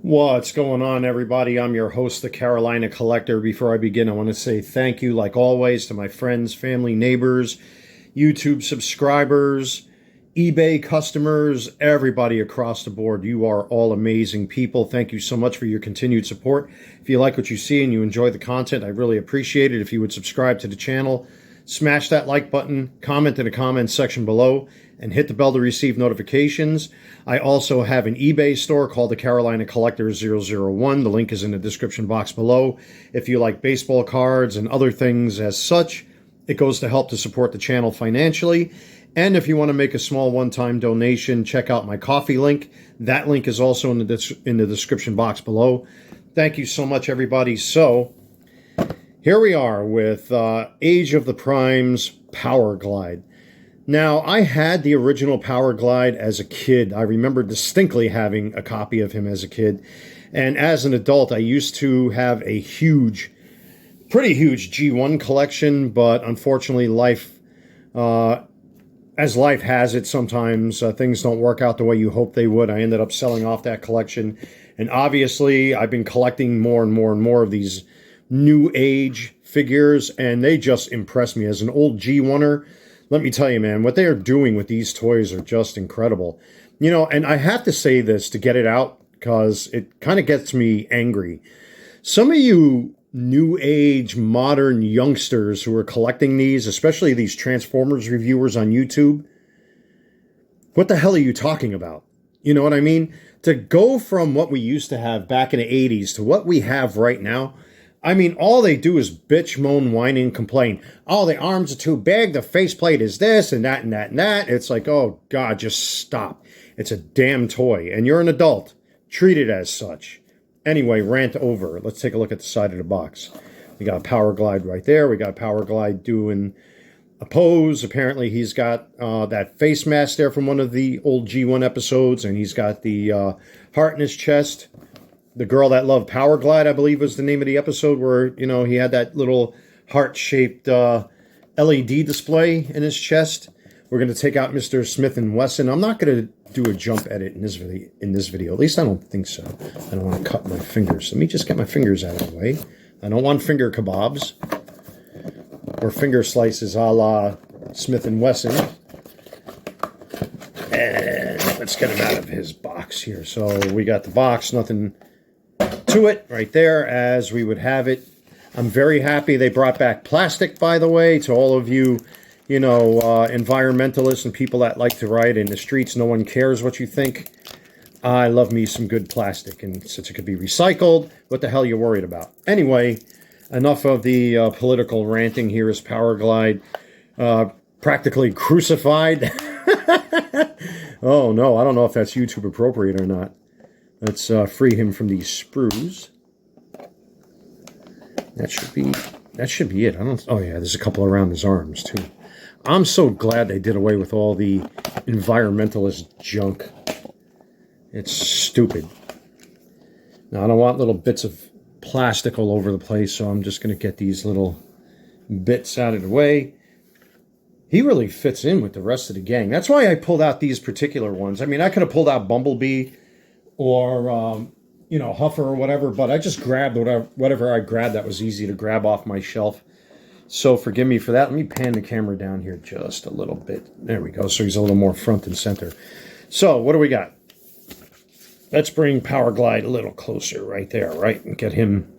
What's going on, everybody? I'm your host, the Carolina Collector. Before I begin, I want to say thank you, like always, to my friends, family, neighbors, YouTube subscribers, eBay customers, everybody across the board. You are all amazing people. Thank you so much for your continued support. If you like what you see and you enjoy the content, I really appreciate it if you would subscribe to the channel, smash that like button, comment in the comments section below, and hit the bell to receive notifications. I also have an eBay store called the Carolina Collector 001. The link is in the description box below. If you like baseball cards and other things as such, it goes to help to support the channel financially. And if you want to make a small one-time donation, check out my coffee link. That link is also in the description box below. Thank you so much, everybody. So here we are with Age of the Primes Powerglide. Now, I had the original Powerglide as a kid. I remember distinctly having a copy of him as a kid. And as an adult, I used to have a pretty huge G1 collection, but unfortunately, as life has it, sometimes things don't work out the way you hope they would. I ended up selling off that collection. And obviously, I've been collecting more and more and more of these new age figures, and they just impress me. As an old G1er, let me tell you, man, what they are doing with these toys are just incredible. You know, and I have to say this to get it out because it kind of gets me angry. Some of you new age modern youngsters who are collecting these, especially these Transformers reviewers on YouTube, what the hell are you talking about? You know what I mean? To go from what we used to have back in the 80s to what we have right now, I mean, all they do is bitch, moan, whine, and complain. Oh, the arms are too big, the faceplate is this, and that, and that, and that. It's like, oh, God, just stop. It's a damn toy, and you're an adult. Treat it as such. Anyway, rant over. Let's take a look at the side of the box. We got Powerglide right there. We got Powerglide doing a pose. Apparently, he's got that face mask there from one of the old G1 episodes, and he's got the heart in his chest. The Girl That Loved Powerglide, I believe, was the name of the episode where, you know, he had that little heart-shaped LED display in his chest. We're going to take out Mr. Smith & Wesson. I'm not going to do a jump edit in this video. At least I don't think so. I don't want to cut my fingers. Let me just get my fingers out of the way. I don't want finger kebabs or finger slices a la Smith & Wesson. And let's get him out of his box here. So we got the box, nothing to it right there as we would have it. I'm very happy they brought back plastic, by the way, to all of you, you know, environmentalists and people that like to ride in the streets. No one cares what you think. I love me some good plastic, and since it could be recycled, what the hell are you worried about? Anyway, enough of the political ranting. Here is Powerglide practically crucified. Oh no, I don't know if that's YouTube appropriate or not. Let's free him from these sprues. That should be it. Oh yeah, there's a couple around his arms too. I'm so glad they did away with all the environmentalist junk. It's stupid. Now I don't want little bits of plastic all over the place, so I'm just going to get these little bits out of the way. He really fits in with the rest of the gang. That's why I pulled out these particular ones. I mean, I could have pulled out Bumblebee or, you know, Huffer or whatever, but I just grabbed whatever I grabbed that was easy to grab off my shelf. So forgive me for that. Let me pan the camera down here just a little bit. There we go. So he's a little more front and center. So what do we got? Let's bring Powerglide a little closer right there, right? And get him,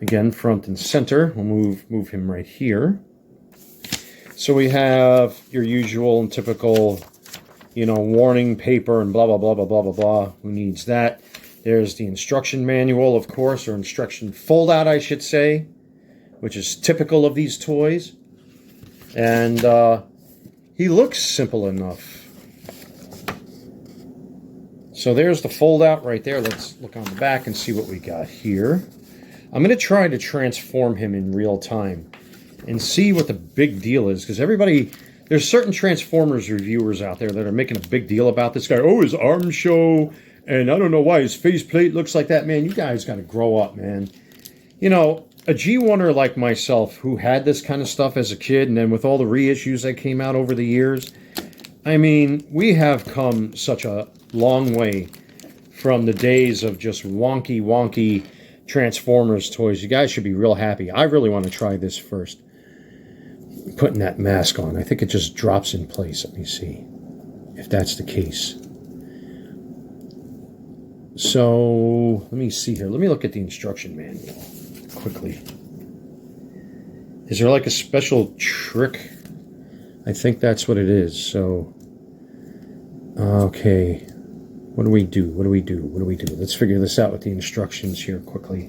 again, front and center. We'll move him right here. So we have your usual and typical, you know, warning paper and blah, blah, blah, blah, blah, blah, blah. Who needs that? There's the instruction manual, of course, or instruction foldout, I should say, which is typical of these toys. And he looks simple enough. So there's the foldout right there. Let's look on the back and see what we got here. I'm going to try to transform him in real time and see what the big deal is, because there's certain Transformers reviewers out there that are making a big deal about this guy. Oh, his arms show, and I don't know why his faceplate looks like that. Man, you guys got to grow up, man. You know, a G1er like myself who had this kind of stuff as a kid, and then with all the reissues that came out over the years, I mean, we have come such a long way from the days of just wonky Transformers toys. You guys should be real happy. I really want to try this first. Putting that mask on. I think it just drops in place. Let me see if that's the case. So, let me see here. Let me look at the instruction manual quickly. Is there like a special trick? I think that's what it is. So, okay. What do we do? What do we do? What do we do? Let's figure this out with the instructions here quickly.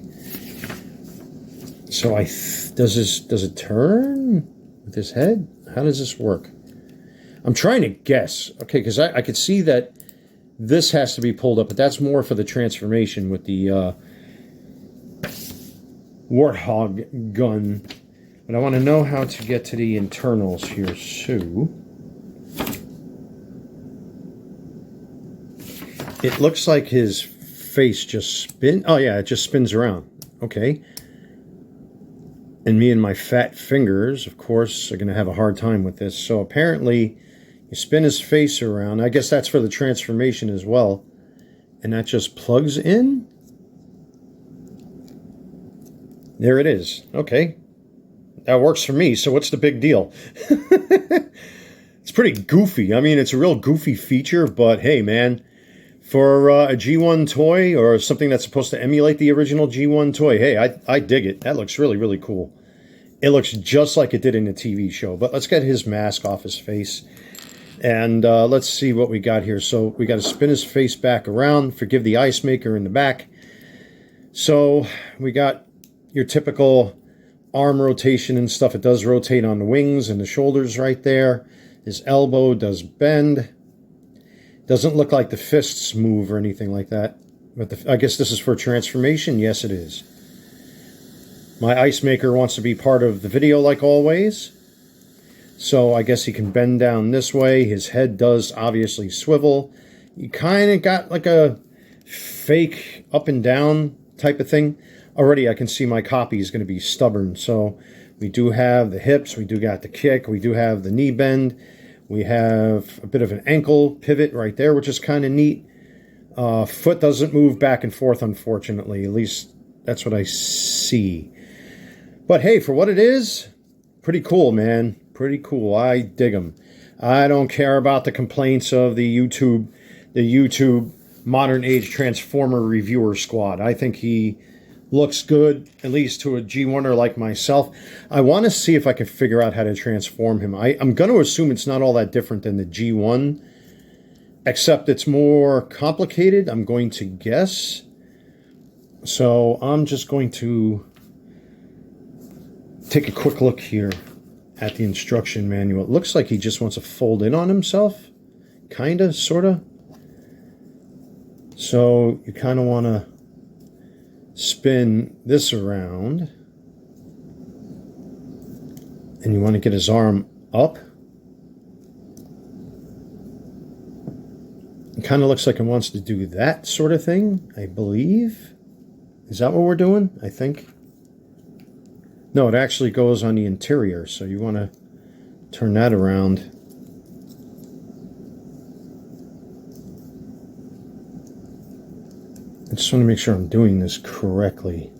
So, does it turn with his head? How does this work? I'm trying to guess. Okay, because I could see that this has to be pulled up, but that's more for the transformation with the Warthog gun. But I want to know how to get to the internals here, too. It looks like his face just spins. Oh, yeah, it just spins around. Okay. And me and my fat fingers, of course, are going to have a hard time with this. So apparently, you spin his face around. I guess that's for the transformation as well. And that just plugs in. There it is. Okay. That works for me. So what's the big deal? It's pretty goofy. I mean, it's a real goofy feature. But hey, man, for a G1 toy or something that's supposed to emulate the original G1 toy, hey, I dig it. That looks really cool. It looks just like it did in the TV show. But let's get his mask off his face. And let's see what we got here. So we got to spin his face back around. Forgive the ice maker in the back. So we got your typical arm rotation and stuff. It does rotate on the wings and the shoulders right there. His elbow does bend. Doesn't look like the fists move or anything like that. But I guess this is for transformation. Yes, it is. My ice maker wants to be part of the video like always. So I guess he can bend down this way. His head does obviously swivel. You kind of got like a fake up and down type of thing. Already I can see my copy is going to be stubborn. So we do have the hips. We do got the kick. We do have the knee bend. We have a bit of an ankle pivot right there, which is kind of neat. Foot doesn't move back and forth, unfortunately. At least that's what I see. But hey, for what it is, pretty cool, man. Pretty cool. I dig them. I don't care about the complaints of the YouTube modern age Transformer reviewer squad. I think he looks good, at least to a G1er like myself. I want to see if I can figure out how to transform him. I'm going to assume it's not all that different than the G1, except it's more complicated, I'm going to guess. So I'm just going to take a quick look here at the instruction manual. It looks like he just wants to fold in on himself. Kinda, sorta. So you kind of want to spin this around. And you want to get his arm up. It kind of looks like it wants to do that sort of thing, I believe. Is that what we're doing? I think. No, it actually goes on the interior, so you want to turn that around. I just want to make sure I'm doing this correctly,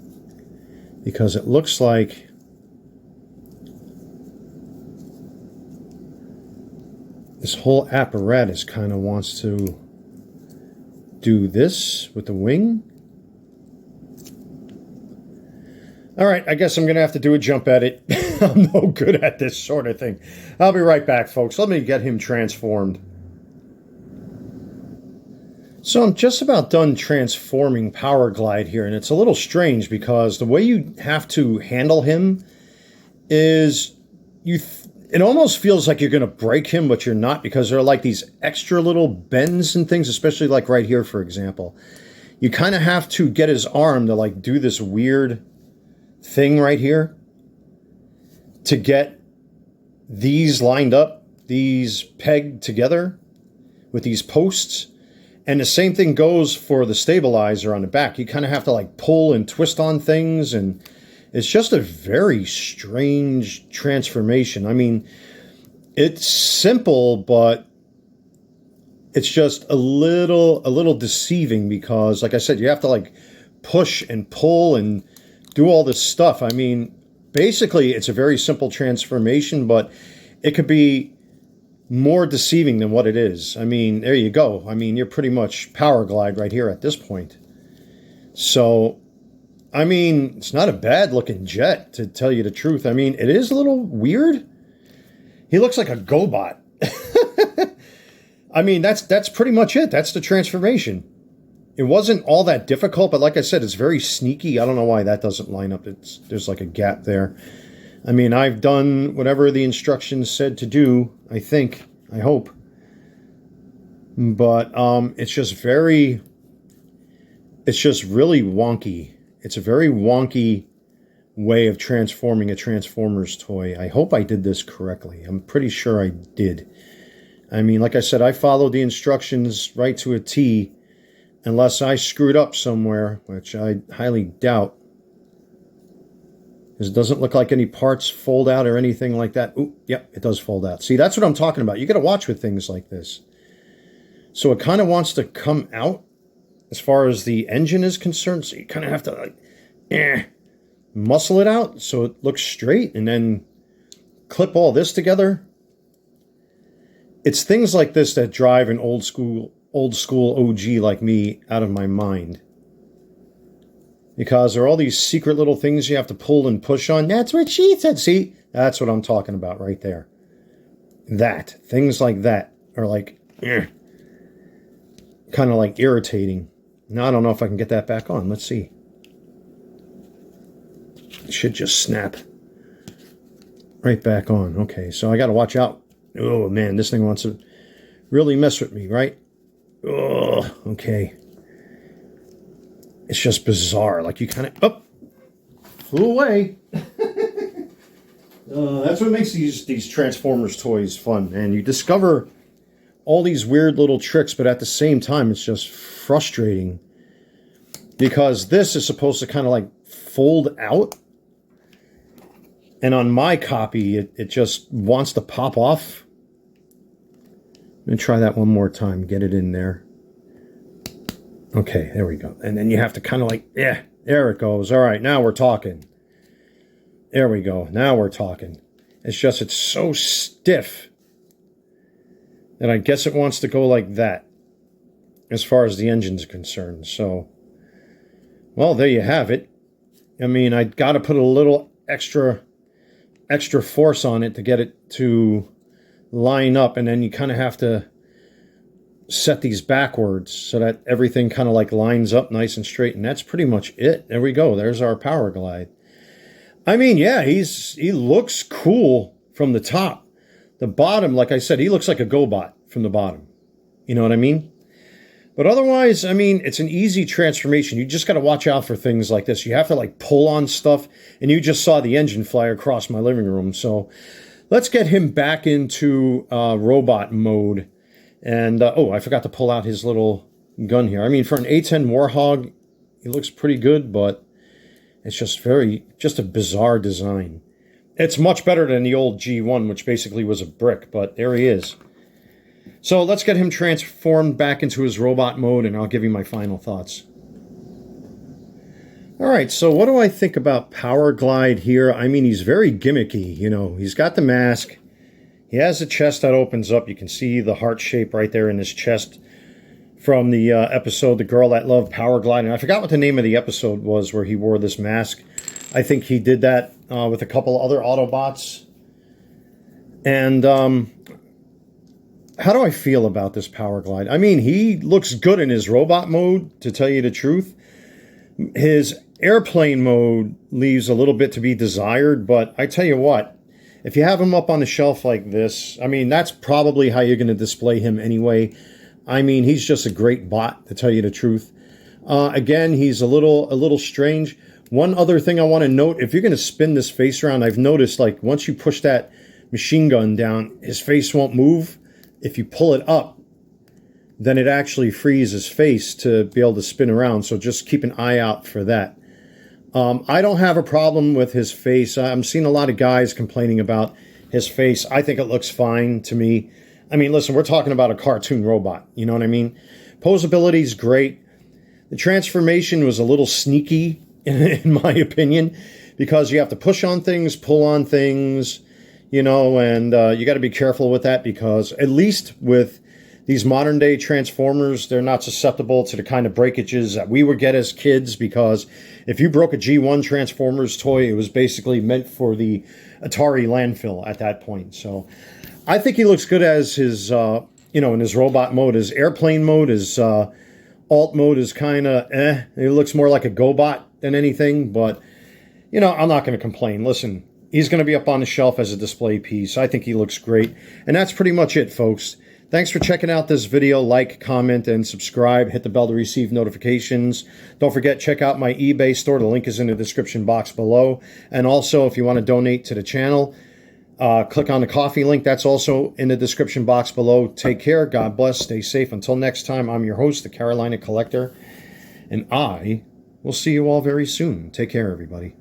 because it looks like this whole apparatus kind of wants to do this with the wing. All right, I guess I'm going to have to do a jump edit. I'm no good at this sort of thing. I'll be right back, folks. Let me get him transformed. So I'm just about done transforming Powerglide here, and it's a little strange because the way you have to handle him is it almost feels like you're going to break him, but you're not, because there are like these extra little bends and things, especially like right here, for example. You kind of have to get his arm to like do this weird thing right here to get these lined up, these pegged together with these posts. And the same thing goes for the stabilizer on the back. You kind of have to like pull and twist on things, and it's just a very strange transformation. I mean, it's simple, but it's just a little deceiving because, like I said, you have to like push and pull and do all this stuff. I mean, basically, it's a very simple transformation, but it could be more deceiving than what it is. I mean, there you go. I mean, you're pretty much Powerglide right here at this point. So, I mean, it's not a bad looking jet, to tell you the truth. I mean, it is a little weird. He looks like a GoBot. I mean, that's pretty much it. That's the transformation. It wasn't all that difficult, but like I said, it's very sneaky. I don't know why that doesn't line up. There's like a gap there. I mean, I've done whatever the instructions said to do, I think, I hope. But it's just really wonky. It's a very wonky way of transforming a Transformers toy. I hope I did this correctly. I'm pretty sure I did. I mean, like I said, I followed the instructions right to a T, unless I screwed up somewhere, which I highly doubt. It doesn't look like any parts fold out or anything like that. Ooh, yep, it does fold out. See, that's what I'm talking about. You got to watch with things like this. So it kind of wants to come out as far as the engine is concerned. So you kind of have to like, muscle it out so it looks straight and then clip all this together. It's things like this that drive an old school OG like me out of my mind. Because there are all these secret little things you have to pull and push on. That's what she said. See, that's what I'm talking about right there. Things like that are like, kind of like irritating. Now, I don't know if I can get that back on. Let's see. It should just snap right back on. Okay, so I got to watch out. Oh, man, this thing wants to really mess with me, right? Oh, okay. It's just bizarre. Like you kind of, flew away. That's what makes these Transformers toys fun. And you discover all these weird little tricks, but at the same time, it's just frustrating. Because this is supposed to kind of like fold out. And on my copy, it just wants to pop off. Let me try that one more time. Get it in there. Okay, there we go. And then you have to kind of like, there it goes. All right, now we're talking. There we go. Now we're talking. It's so stiff that I guess it wants to go like that as far as the engine's concerned. So, well, there you have it. I mean, I got to put a little extra force on it to get it to line up, and then you kind of have to set these backwards so that everything kind of like lines up nice and straight, and that's pretty much it. There we go. There's our Powerglide. I mean, yeah, he looks cool from the top. The bottom, like I said, he looks like a GoBot from the bottom. You know what I mean? But otherwise, I mean, it's an easy transformation. You just got to watch out for things like this. You have to like pull on stuff, and you just saw the engine fly across my living room. So let's get him back into robot mode. And, I forgot to pull out his little gun here. I mean, for an A-10 Warhog, he looks pretty good, but it's just a bizarre design. It's much better than the old G1, which basically was a brick, but there he is. So let's get him transformed back into his robot mode, and I'll give you my final thoughts. All right, so what do I think about Powerglide here? I mean, he's very gimmicky, you know. He's got the mask. He has a chest that opens up. You can see the heart shape right there in his chest from the episode, The Girl That Loved Powerglide. And I forgot what the name of the episode was where he wore this mask. I think he did that with a couple other Autobots. And how do I feel about this Powerglide? I mean, he looks good in his robot mode, to tell you the truth. His airplane mode leaves a little bit to be desired, but I tell you what, if you have him up on the shelf like this, I mean, that's probably how you're going to display him anyway. I mean, he's just a great bot, to tell you the truth. Again, he's a little strange. One other thing I want to note, if you're going to spin this face around, I've noticed, like, once you push that machine gun down, his face won't move. If you pull it up, then it actually frees his face to be able to spin around. So just keep an eye out for that. I don't have a problem with his face. I'm seeing a lot of guys complaining about his face. I think it looks fine to me. I mean, listen, we're talking about a cartoon robot. You know what I mean? Posability is great. The transformation was a little sneaky, in my opinion, because you have to push on things, pull on things, you know, and you got to be careful with that, because at least with these modern day Transformers, they're not susceptible to the kind of breakages that we would get as kids, because if you broke a G1 Transformers toy, it was basically meant for the Atari landfill at that point. So I think he looks good as his, you know, in his robot mode. His airplane mode, his alt mode is kind of It looks more like a GoBot than anything, but, you know, I'm not going to complain. Listen, he's going to be up on the shelf as a display piece. I think he looks great. And that's pretty much it, folks. Thanks for checking out this video. Like, comment, and subscribe. Hit the bell to receive notifications. Don't forget, check out my eBay store. The link is in the description box below. And also, if you want to donate to the channel, click on the coffee link. That's also in the description box below. Take care. God bless. Stay safe. Until next time, I'm your host, the Carolina Collector. And I will see you all very soon. Take care, everybody.